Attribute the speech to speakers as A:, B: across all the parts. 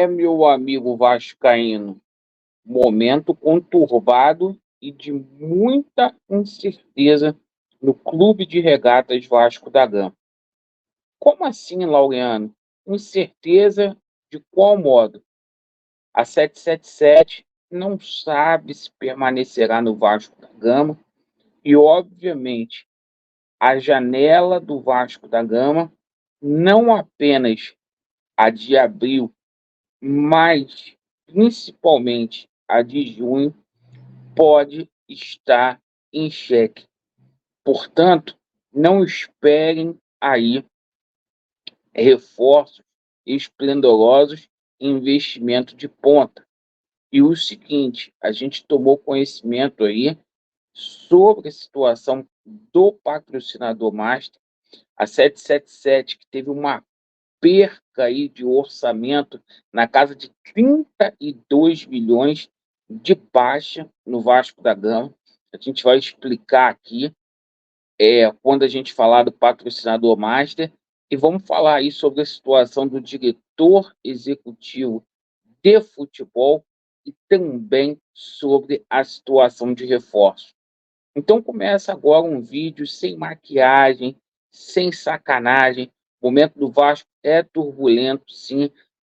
A: Meu amigo vascaíno, momento conturbado e de muita incerteza no Clube de Regatas Vasco da Gama. Como assim, Laureano? Incerteza de qual modo? A 777 não sabe se permanecerá no Vasco da Gama e, obviamente, a janela do Vasco da Gama, não apenas a de abril, mas principalmente a de junho, pode estar em xeque. Portanto, não esperem aí reforços esplendorosos em investimento de ponta. E o seguinte, a gente tomou conhecimento aí sobre a situação do patrocinador master, a 777, que teve uma perca aí de orçamento na casa de 32 milhões de baixa no Vasco da Gama. A gente vai explicar aqui quando a gente falar do patrocinador master, e vamos falar aí sobre a situação do diretor executivo de futebol e também sobre a situação de reforço. Então começa agora um vídeo sem maquiagem, sem sacanagem. O momento do Vasco é turbulento, sim,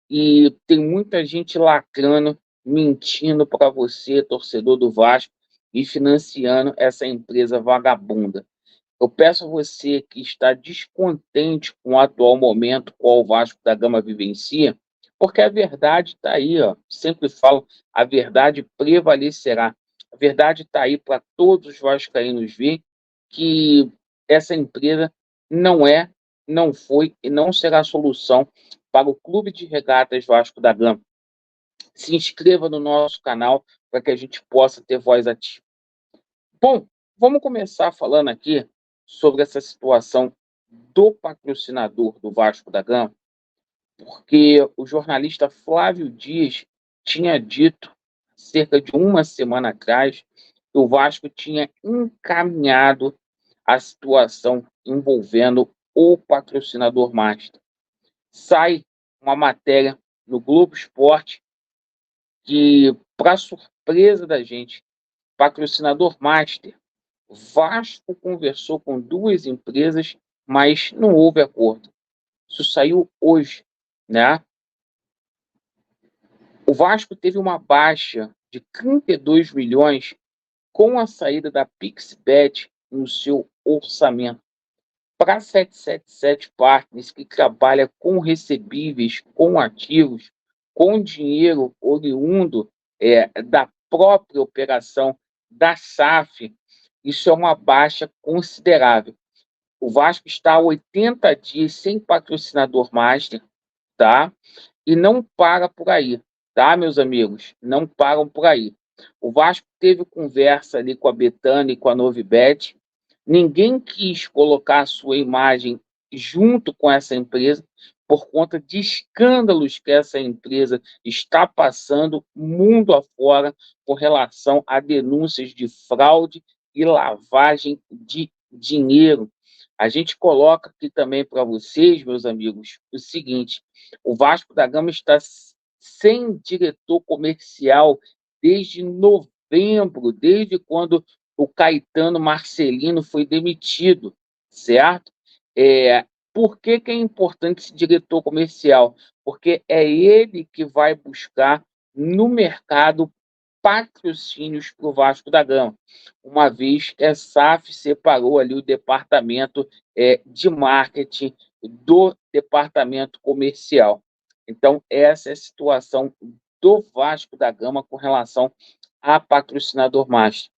A: e tem muita gente lacrando, mentindo para você, torcedor do Vasco, e financiando essa empresa vagabunda. Eu peço a você que está descontente com o atual momento qual o Vasco da Gama vivencia, porque a verdade está aí, ó. Sempre falo, a verdade prevalecerá. A verdade está aí para todos os vascaínos ver que essa empresa não é, não foi e não será a solução para o Clube de Regatas Vasco da Gama. Se inscreva no nosso canal para que a gente possa ter voz ativa. Bom, vamos começar falando aqui sobre essa situação do patrocinador do Vasco da Gama, porque o jornalista Flávio Dias tinha dito, cerca de uma semana atrás, que o Vasco tinha encaminhado a situação envolvendo o patrocinador master. Sai uma matéria no Globo Esporte que, para surpresa da gente, patrocinador master, Vasco conversou com duas empresas, mas não houve acordo. Isso saiu hoje, né? O Vasco teve uma baixa de 32 milhões com a saída da Pixbet no seu orçamento. Para a 777 Partners, que trabalha com recebíveis, com ativos, com dinheiro oriundo da própria operação da SAF, isso é uma baixa considerável. O Vasco está há 80 dias sem patrocinador master, tá? E não para por aí, tá, meus amigos? Não param por aí. O Vasco teve conversa ali com a Betano e com a Novibet. Ninguém quis colocar a sua imagem junto com essa empresa por conta de escândalos que essa empresa está passando mundo afora com relação a denúncias de fraude e lavagem de dinheiro. A gente coloca aqui também para vocês, meus amigos, o seguinte: o Vasco da Gama está sem diretor comercial desde novembro, desde quando o Caetano Marcelino foi demitido, certo? Por que é importante esse diretor comercial? Porque é ele que vai buscar no mercado patrocínios para o Vasco da Gama, uma vez que a SAF separou ali o departamento de marketing do departamento comercial. Então, essa é a situação do Vasco da Gama com relação a patrocinador master.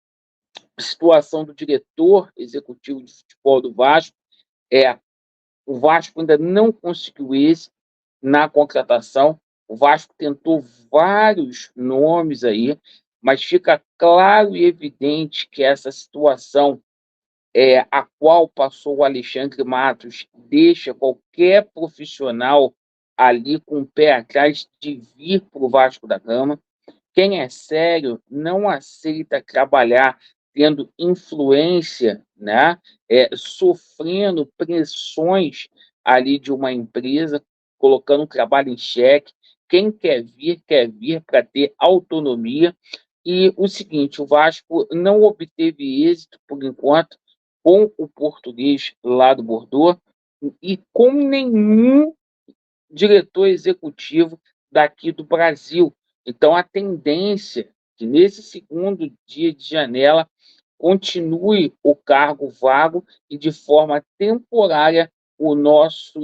A: A situação do diretor executivo de futebol do Vasco o Vasco ainda não conseguiu esse na contratação. O Vasco tentou vários nomes aí, mas fica claro e evidente que essa situação a qual passou o Alexandre Matos deixa qualquer profissional ali com o pé atrás de vir para o Vasco da Gama. Quem é sério não aceita trabalhar tendo influência, né? Sofrendo pressões ali de uma empresa, colocando o trabalho em xeque. Quem quer vir para ter autonomia. E o seguinte, o Vasco não obteve êxito, por enquanto, com o português lá do Bordeaux e com nenhum diretor executivo daqui do Brasil. Então, a tendência é que nesse segundo dia de janela continue o cargo vago e de forma temporária o nosso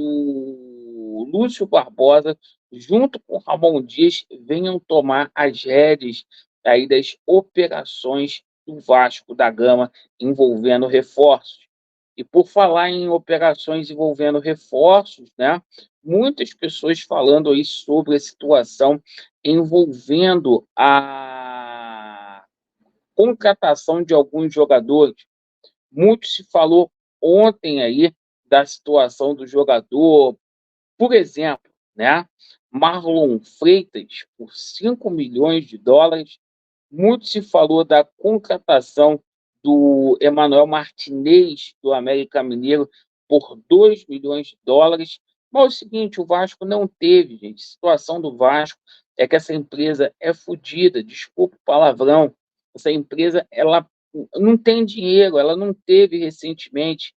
A: Lúcio Barbosa, junto com Ramon Dias, venham tomar as rédeas aí das operações do Vasco da Gama envolvendo reforços. E por falar em operações envolvendo reforços, né? Muitas pessoas falando aí sobre a situação envolvendo a contratação de alguns jogadores. Muito se falou ontem aí da situação do jogador, por exemplo, né? Marlon Freitas, por 5 milhões de dólares. Muito se falou da contratação do Emanuel Martinez, do América Mineiro, por 2 milhões de dólares. Mas é o seguinte, o Vasco não teve, gente. A situação do Vasco é que essa empresa é fodida, desculpa o palavrão. Essa empresa, ela não tem dinheiro, ela não teve recentemente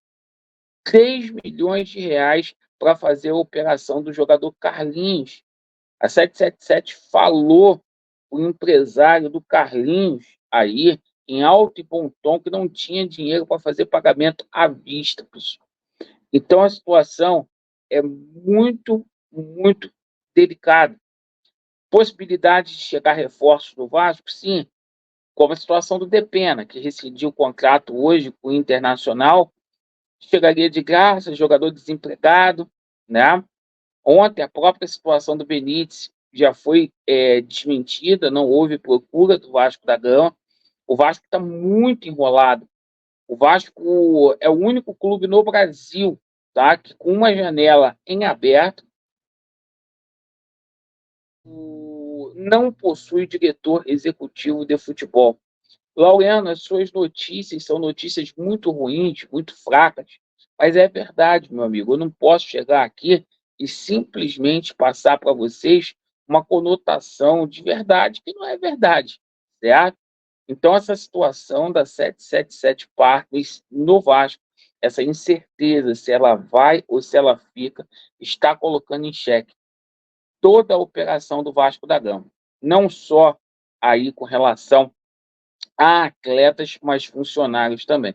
A: 3 milhões de reais para fazer a operação do jogador Carlinhos. A 777 falou o empresário do Carlinhos aí, em alto e bom tom, que não tinha dinheiro para fazer pagamento à vista, pessoal. Então a situação é muito, muito delicada. Possibilidade de chegar reforços do Vasco, sim, como a situação do Depena, que rescindiu o contrato hoje com o Internacional, chegaria de graça, jogador desempregado, né? Ontem, a própria situação do Benítez já foi desmentida, não houve procura do Vasco da Gama. O Vasco está muito enrolado. O Vasco é o único clube no Brasil, tá, que com uma janela em aberto não possui diretor executivo de futebol. Laureano, as suas notícias são notícias muito ruins, muito fracas, mas é verdade, meu amigo. Eu não posso chegar aqui e simplesmente passar para vocês uma conotação de verdade que não é verdade, certo? Então, essa situação da 777 Partners no Vasco, essa incerteza se ela vai ou se ela fica, está colocando em xeque toda a operação do Vasco da Gama. Não só aí com relação a atletas, mas funcionários também.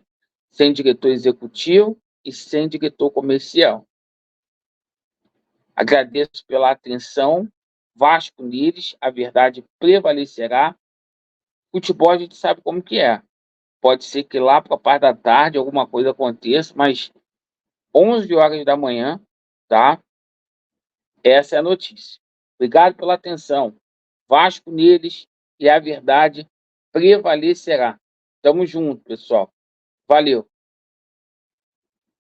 A: Sem diretor executivo e sem diretor comercial. Agradeço pela atenção. Vasco neles, a verdade prevalecerá. Futebol a gente sabe como que é. Pode ser que lá para a parte da tarde alguma coisa aconteça, mas 11 horas da manhã, tá? Essa é a notícia. Obrigado pela atenção. Vasco neles e a verdade prevalecerá. Tamo junto, pessoal. Valeu.